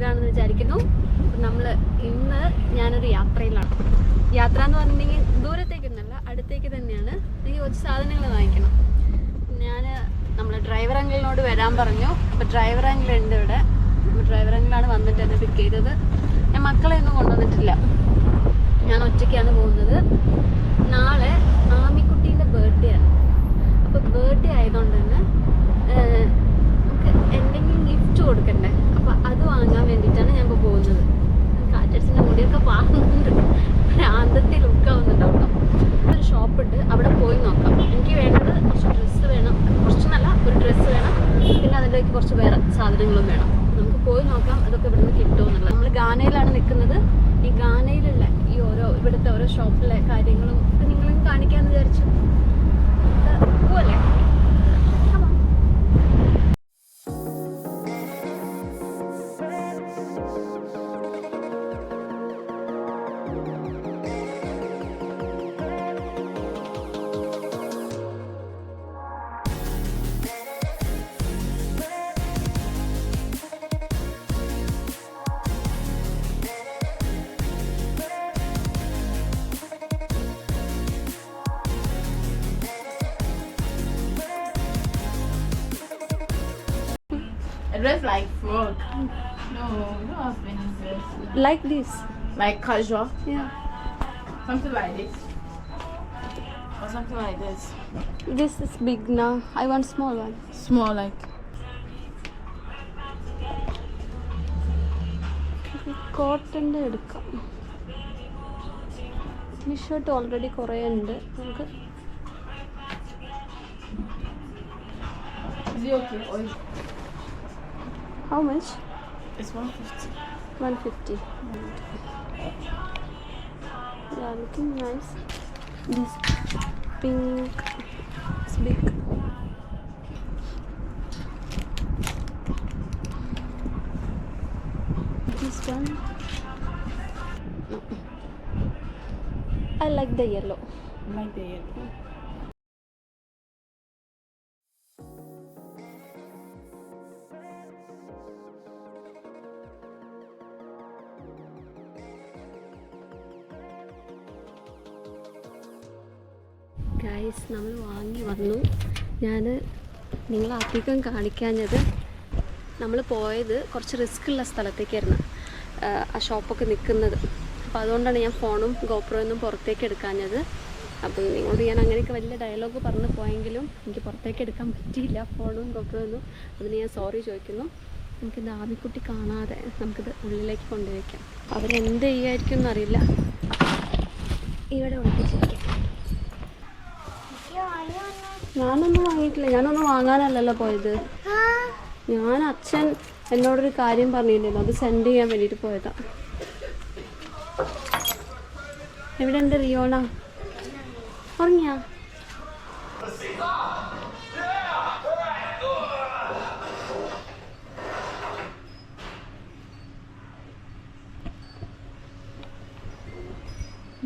സുഖമാണെന്ന് വിചാരിക്കുന്നു. നമ്മള് ഇന്ന് ഞാനൊരു യാത്രയിലാണ്. യാത്ര എന്ന് പറഞ്ഞിട്ടുണ്ടെങ്കിൽ ദൂരത്തേക്കൊന്നുമല്ല, അടുത്തേക്ക് തന്നെയാണ്. എനിക്ക് കുറച്ച് സാധനങ്ങൾ വാങ്ങിക്കണം. നമ്മളെ ഡ്രൈവർ അങ്കിളിനോട് വരാൻ പറഞ്ഞു. അപ്പോൾ ഡ്രൈവർ അങ്കിൾ ഉണ്ട് ഇവിടെ. ഡ്രൈവർ അങ്കിളാണ് വന്നിട്ട് എന്നെ പിക്ക് ചെയ്തത്. ഞാൻ മക്കളെ ഒന്നും കൊണ്ടുവന്നിട്ടില്ല, ഞാൻ ഒറ്റയ്ക്കാണ് പോകുന്നത്. നാളെ ആമിക്കുട്ടീൻ്റെ ബർത്ത്ഡേ ആണ്. അപ്പോൾ ബർത്ത്ഡേ ആയതുകൊണ്ട് തന്നെ നമുക്ക് എന്തെങ്കിലും ഗിഫ്റ്റ് കൊടുക്കണ്ടേ. അപ്പോൾ അത് വാങ്ങാൻ വേണ്ടിയിട്ടാണ് ഞാൻ ഇപ്പോൾ പോകുന്നത്. കാറ്റടിച്ചിൻ്റെ മുടിയൊക്കെ പാകുന്നുണ്ട്, ആന്തത്തിൽ ലുക്കാവുന്നുണ്ടാവും. ഒരു ഷോപ്പുണ്ട്, അവിടെ പോയി നോക്കാം. എനിക്ക് വേണ്ടത് കുറച്ച് ഡ്രസ്സ് വേണം, കുറച്ചൊന്നല്ല ഒരു ഡ്രസ്സ് വേണം, പിന്നെ അതിലേക്ക് കുറച്ച് വേറെ സാധനങ്ങളും വേണം. നമുക്ക് പോയി നോക്കാം അതൊക്കെ ഇവിടുന്ന് കിട്ടുമെന്നുള്ളത്. നമ്മൾ ഗാനയിലാണ് നിൽക്കുന്നത്. ഈ ഗാനയിലുള്ള ഈ ഇവിടുത്തെ ഓരോ ഷോപ്പിലെ കാര്യങ്ങളും നിങ്ങളും കാണിക്കാമെന്ന് വിചാരിച്ചു. പോലെ A dress like frog. No, not princess. like this. Like casual. Yeah. Something like this. Or something like this. This is big now. I want small one. Small like. കോട്ടൻ്റെ എടുക്കാം. ടീഷർട്ട് ഓൾറെഡി കുറേ ഉണ്ട്. നമുക്ക് Is it okay? Or how much? it's 150. 150. Yeah, looking nice. This pink, it's big. This one, no. I like the yellow. Like the yellow. Guys, നമ്മൾ വാങ്ങി വന്നു. ഞാൻ നിങ്ങളെ അധികം കാണിക്കാഞ്ഞത്, നമ്മൾ പോയത് കുറച്ച് റിസ്ക് ഉള്ള സ്ഥലത്തേക്കായിരുന്നു ആ ഷോപ്പൊക്കെ നിൽക്കുന്നത്. അപ്പോൾ അതുകൊണ്ടാണ് ഞാൻ ഫോണും ഗോപ്രോയൊന്നും പുറത്തേക്ക് എടുക്കാഞ്ഞത്. അപ്പം നിങ്ങളോട് ഞാൻ അങ്ങനെയൊക്കെ വലിയ ഡയലോഗ് പറഞ്ഞു പോയെങ്കിലും എനിക്ക് പുറത്തേക്ക് എടുക്കാൻ പറ്റിയില്ല ഫോണും ഗോപ്രോയൊന്നും. അതിന് ഞാൻ സോറി ചോദിക്കുന്നു. നമുക്കിത് ആമിക്കുട്ടി കാണാതെ നമുക്കിത് ഉള്ളിലേക്ക് കൊണ്ടുവയ്ക്കാം. അവരെന്ത് ചെയ്യുമായിരിക്കും എന്നറിയില്ല. ഇവിടെ ഒളിപ്പിച്ചിരിക്കാം. ഞാനൊന്നും വാങ്ങിയിട്ടില്ല. ഞാനൊന്നും വാങ്ങാനല്ലല്ലോ പോയത്. ഞാൻ അച്ഛൻ എന്നോടൊരു കാര്യം പറഞ്ഞില്ലല്ലോ, അത് സെൻഡ് ചെയ്യാൻ വേണ്ടിയിട്ട് പോയതാ. എവിടെ ഉണ്ട് റിയോണ? ഉറങ്ങിയാ?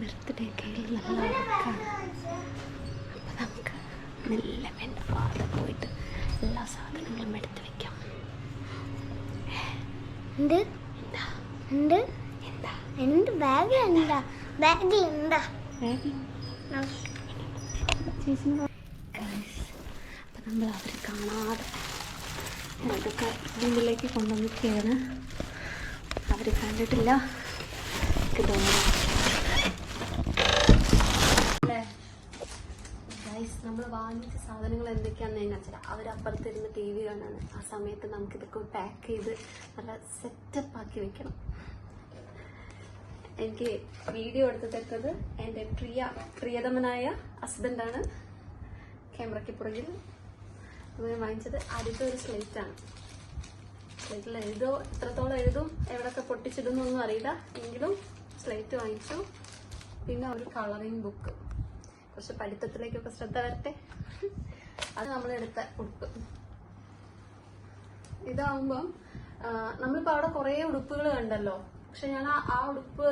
ബർത്ത്ഡേ കയ്യിൽ നല്ല ഉറക്കാണ്. അപ്പം നമുക്ക് മെല്ലെ വേണ്ടാതെ പോയിട്ട് എല്ലാ സാധനങ്ങളും എടുത്ത് വെക്കാം. അപ്പം നമ്മൾ അവർ കാണാതെ ഇതൊക്കെ വീട്ടിലേക്ക് കൊണ്ടുവന്നിരിക്കുകയാണ്. അവർ കണ്ടിട്ടില്ല. നമ്മൾ വാങ്ങിച്ച സാധനങ്ങൾ എന്തൊക്കെയാണെന്ന് ഞാൻ വെച്ചാൽ അവരപ്പുറത്തിരുന്ന് ടി വി കാണാണ്. ആ സമയത്ത് നമുക്കിതൊക്കെ പാക്ക് ചെയ്ത് നല്ല സെറ്റപ്പ് ആക്കി വെക്കണം. എനിക്ക് വീഡിയോ എടുത്ത് തരുന്നത് എൻ്റെ പ്രിയതമനായ ഹസ്ബൻഡാണ്. ക്യാമറയ്ക്ക് പുറകിൽ നമ്മൾ വാങ്ങിച്ചത് ആദ്യത്തെ ഒരു സ്ലേറ്റാണ്. സ്ലേറ്റിൽ എത്രത്തോളം എഴുതും, എവിടെയൊക്കെ പൊട്ടിച്ചിടുന്നൊന്നും അറിയില്ല, എങ്കിലും സ്ലേറ്റ് വാങ്ങിച്ചു. പിന്നെ ഒരു കളറിങ് ബുക്ക്, കുറച്ച് പഠിത്തത്തിലേക്കൊക്കെ ശ്രദ്ധ വരട്ടെ. അത് നമ്മളെടുത്ത ഉടുപ്പ്. ഇതാവുമ്പം നമ്മളിപ്പോൾ അവിടെ കുറേ ഉടുപ്പുകൾ കണ്ടല്ലോ, പക്ഷെ ഞാൻ ആ ഉടുപ്പ്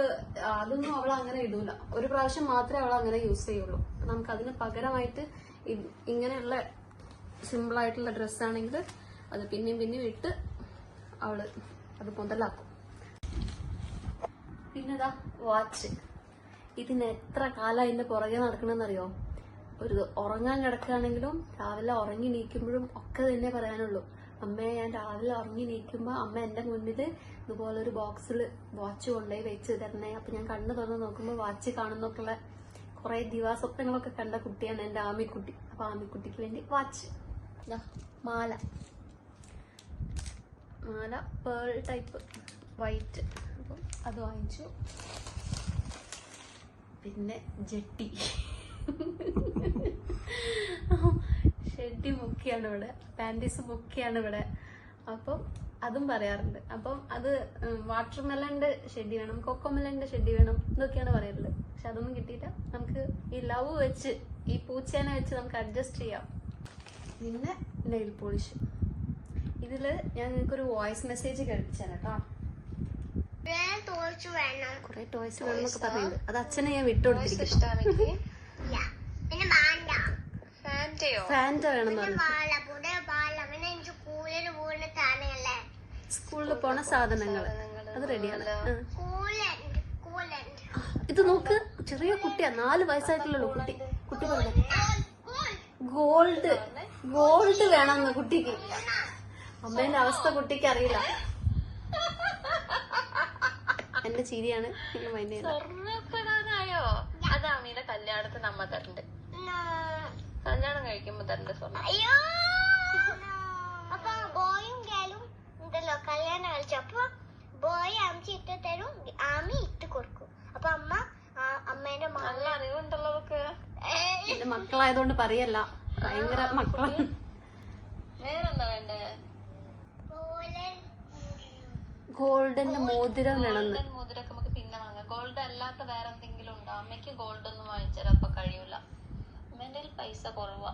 അതൊന്നും അവൾ അങ്ങനെ ഇടൂല. ഒരു പ്രാവശ്യം മാത്രമേ അവൾ അങ്ങനെ യൂസ് ചെയ്യുള്ളൂ. നമുക്ക് അതിന് പകരമായിട്ട് ഇങ്ങനെയുള്ള സിമ്പിളായിട്ടുള്ള ഡ്രസ്സാണെങ്കിൽ അത് പിന്നെയും ഇട്ട് അവള് അത് മുതലാക്കും. പിന്നെതാ വാച്ച്. ഇതിന് എത്ര കാലം അതിന്റെ പുറകെ നടക്കണമെന്നറിയോ? ഒരു ഉറങ്ങാൻ കിടക്കുകയാണെങ്കിലും രാവിലെ ഉറങ്ങി നീക്കുമ്പോഴും ഒക്കെ തന്നെ പറയാനുള്ളൂ, അമ്മയെ ഞാൻ രാവിലെ ഉറങ്ങി നീക്കുമ്പോ അമ്മ എന്റെ മുന്നിൽ ഇതുപോലെ ഒരു ബോക്സിൽ വാച്ച് കൊണ്ടുപോയി വെച്ച് തരണേ. അപ്പൊ ഞാൻ കണ്ണു തുറന്ന് നോക്കുമ്പോൾ വാച്ച് കാണുന്നൊക്കെയുള്ള കുറെ ദിവാസ്വപ്നങ്ങളൊക്കെ കണ്ട കുട്ടിയാണ് എന്റെ ആമിക്കുട്ടി. അപ്പൊ ആമിക്കുട്ടിക്ക് വേണ്ടി വാച്ച്. മാല പേൾ ടൈപ്പ് വൈറ്റ്, അപ്പം അത് വാങ്ങിച്ചു. പിന്നെ ജെട്ടി ഷെഡി മുക്കിയാണ് ഇവിടെ, പാൻറ്റീസ് മുക്കിയാണ് ഇവിടെ. അപ്പം അതും പറയാറുണ്ട്. അപ്പം അത് വാട്ടർ മെലന്റെ ഷെഡി വേണം, കൊക്കോമെലന്റെ ഷെഡി വേണം ഇതൊക്കെയാണ് പറയാറുള്ളത്. പക്ഷെ അതൊന്നും കിട്ടിയില്ല. നമുക്ക് ഈ ലവ് വെച്ച്, ഈ പൂച്ചേനെ വെച്ച് നമുക്ക് അഡ്ജസ്റ്റ് ചെയ്യാം. പിന്നെ നെയിൽ പോളിഷ്. ഇതില് ഞാൻ നിങ്ങൾക്കൊരു വോയിസ് മെസ്സേജ് കേൾപ്പിച്ചാണ് കേട്ടോ. കുറെ ടോയ്സ് വേണമെന്നൊക്കെ പറയുന്നത്, അത് അച്ഛനെ ഞാൻ വിട്ടുകൊടുത്തിരിക്കും. ഫാൻറ്റ വേണമെന്ന് പറഞ്ഞു. സ്കൂളിൽ പോണ സാധനങ്ങള് അത് റെഡിയാണ്. ഇത് നോക്ക്, ചെറിയ കുട്ടിയാ, 4 വയസ്സായിട്ടുള്ളൂ കുട്ടി. കുട്ടി പറഞ്ഞു ഗോൾഡ് വേണമെന്ന് കുട്ടിക്ക്. അമ്മേന്റെ അവസ്ഥ കുട്ടിക്ക് അറിയില്ല. എന്റെ ചിരിയാണ് സ്വർണ്ണപ്പെടാനായോ? അത് അമ്മയുടെ കല്യാണത്തിന് അമ്മ തരണ്ട്, കല്യാണം കഴിക്കുമ്പോ തരണ്ട് സ്വർണ്ണം. അപ്പൊ ബോയും ഗേളും ഉണ്ടല്ലോ കല്യാണം കഴിച്ചപ്പോ ബോയ് അമ്മച്ചി ഇട്ട് തരും, ആമി ഇട്ട് കൊടുക്കും. അപ്പൊ അമ്മേന്റെ നല്ല അറിവുണ്ടല്ലോ അവർക്ക്. എന്റെ മക്കളായതുകൊണ്ട് പറയല്ല, ഭയങ്കര മക്കളാണ്. വേറെന്താ വേണ്ടേ? ഗോൾഡന്റെ മോതിരം വേണമെന്ന്. മോതിരൊക്കെ നമുക്ക് പിന്നെ വാങ്ങാം. ഗോൾഡ് അല്ലാത്ത വേറെ എന്തെങ്കിലും ഉണ്ടോ? അമ്മയ്ക്ക് ഗോൾഡ് ഒന്നും വാങ്ങിച്ചാൽ അപ്പൊ കഴിയൂല, അമ്മേന്റെ പൈസ കുറവാ.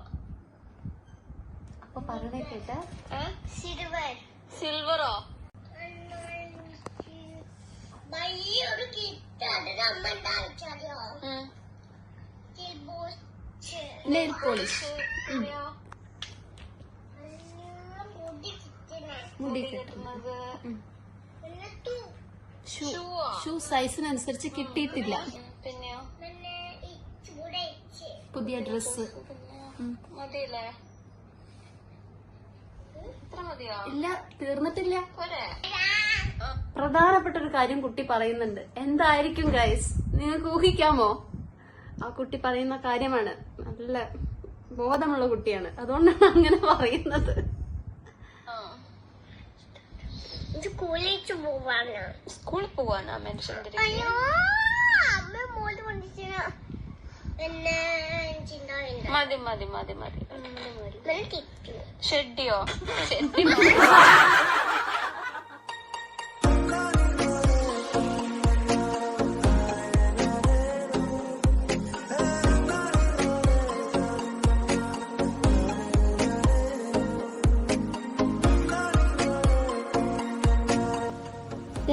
അപ്പൊ പറഞ്ഞേ കേട്ടെ, സിൽവറോ? നെയിൽ പോളിഷ്, മുടി കിട്ടുന്നത്. ഷൂ സൈസിനനുസരിച്ച് കിട്ടിയിട്ടില്ല. പിന്നെയോ പുതിയ ഡ്രസ് മതിയല്ലേ? ഇത്ര മതിയോ? ഇല്ല, തീർന്നിട്ടില്ല. പോരെ? പ്രധാനപ്പെട്ട ഒരു കാര്യം കുട്ടി പറയുന്നുണ്ട്. എന്തായിരിക്കും ഗൈസ്? നിങ്ങൾക്ക് ഊഹിക്കാമോ? ആ കുട്ടി പറയുന്ന കാര്യമാണ്. നല്ല ബോധമുള്ള കുട്ടിയാണ്, അതുകൊണ്ടാണ് അങ്ങനെ പറയുന്നത്. സ്കൂളിൽ പോവാനാ മെൻഷൻ. മതി മതി മതി മതി. ഷെഡിയോ? ഷെഡി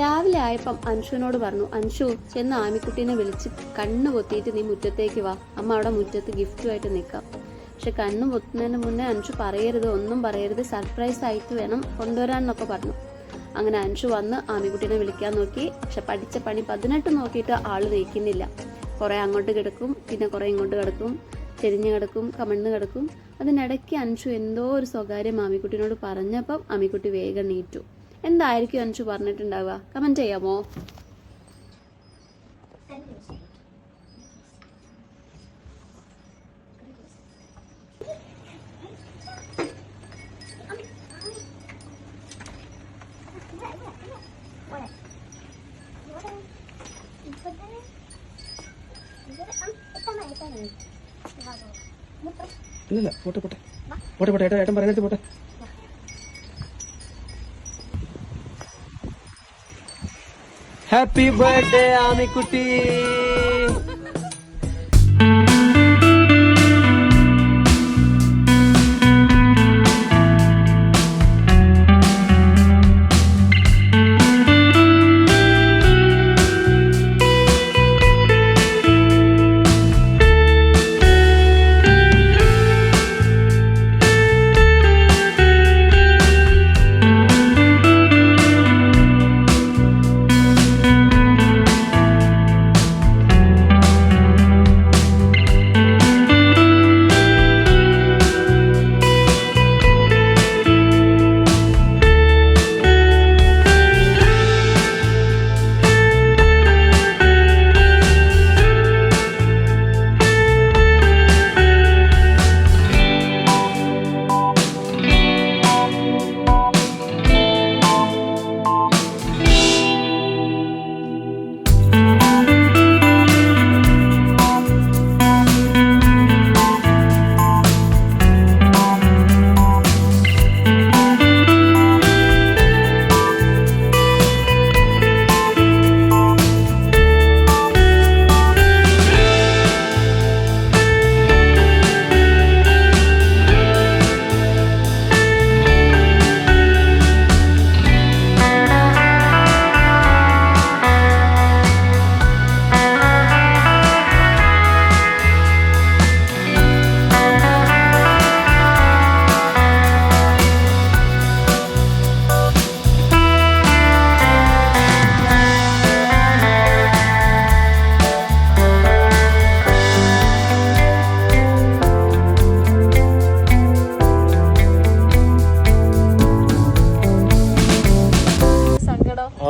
രാവിലെ ആയപ്പം അൻഷുവിനോട് പറഞ്ഞു, അൻഷു ചെന്ന് ആമിക്കുട്ടീനെ വിളിച്ച് കണ്ണ് പൊത്തിയിട്ട് നീ മുറ്റത്തേക്ക് വാ, അമ്മ അവിടെ മുറ്റത്ത് ഗിഫ്റ്റുമായിട്ട് നിൽക്കാം. പക്ഷെ കണ്ണ് പൊത്തുന്നതിന് മുന്നേ അൻഷു പറയരുത്, ഒന്നും പറയരുത്, സർപ്രൈസ് ആയിട്ട് വേണം കൊണ്ടുവരാന്നൊക്കെ പറഞ്ഞു. അങ്ങനെ അൻഷു വന്ന് ആമിക്കുട്ടീനെ വിളിക്കാൻ നോക്കി. പക്ഷെ പഠിച്ച പണി 18 നോക്കിയിട്ട് ആള് നീക്കുന്നില്ല. കുറെ അങ്ങോട്ട് കിടക്കും, പിന്നെ കുറെ ഇങ്ങോട്ട് കിടക്കും, ചെരിഞ്ഞു കിടക്കും, കമഴ്ന്ന് കിടക്കും. അതിനിടയ്ക്ക് അൻഷു എന്തോ ഒരു സ്വകാര്യം ആമിക്കുട്ടീനോട് പറഞ്ഞപ്പം ആമിക്കുട്ടി വേഗം നീറ്റു. എന്തായിരിക്കും അൻഷു പറഞ്ഞിട്ടുണ്ടാവുക? കമന്റ് ചെയ്യാമോ? ഇല്ല പോട്ടെ പോട്ടെ പോട്ടെ പോട്ടെ ഏട്ടൻ പറയുന്നത് പോട്ടെ. Happy birthday Amikkutty.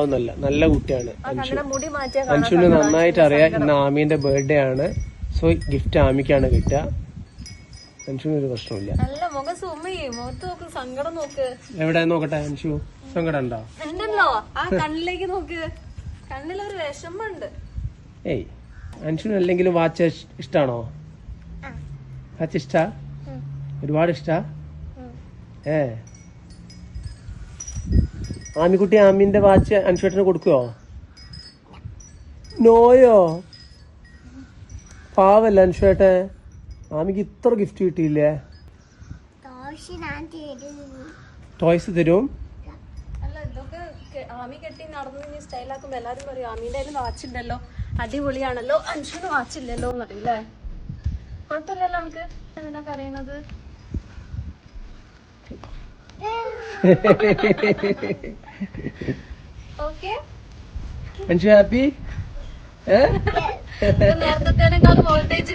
അതൊന്നല്ല, നല്ല കുട്ടിയാണ് അൻഷു. കണ്ണിലെ മുടി മാറ്റിയാ അൻഷുവിന് നന്നായിട്ട് അറിയാം ഇന്ന് ആമീന്റെ ബർത്ത്ഡേ ആണ്. സോ ഗിഫ്റ്റ് ആമിക്കാണ് കിട്ടുക. അൻഷുവിന് ഒരു പ്രശ്നമില്ല. നല്ല മുഖം സുമ്മയെ മുഖത്ത് നോക്ക്, സങ്കടം നോക്ക്. എവിടെ നോക്കട്ടെ അൻഷു, സങ്കടം ഉണ്ടോ? ഉണ്ടല്ലോ, ആ കണ്ണിലേക്ക് നോക്ക്, കണ്ണിലൊരു വിഷമുണ്ട്. ഏയ് അൻഷുവിന് അല്ലെങ്കിലും വാച്ച് ഇഷ്ടാണോ? വാച്ച് ഇഷ്ടാ? ഒരുപാട് ഇഷ്ടാ? ആമിക്കുട്ടി ആമിന്റെ വാച്ച് അൻഷുവേട്ടന് കൊടുക്കുവോ? നോയോ? പാവല്ല അൻഷുവേട്ടൻ. ആമിക്ക് ഇത്ര ഗിഫ്റ്റ് കിട്ടിയില്ലേ? ടോയ്സ് തരും. അല്ല, ഇതൊക്കെ ആമി കെട്ടി നടന്നു സ്റ്റൈലാക്കുമ്പോ എല്ലാരും പറയും ആമീന്റെ കയ്യിൽ വാച്ച് ഉണ്ടല്ലോ, അടിപൊളിയാണല്ലോ, അൻഷുവിന് വാച്ച് ഇല്ലല്ലോ എന്ന് പറയില്ലേ? കുഴപ്പമില്ലല്ലോ നമുക്ക്. എന്തിനൊക്കെ അറിയണത്? Okay, Anshu happy? നേരത്തെ വോൾട്ടേജ്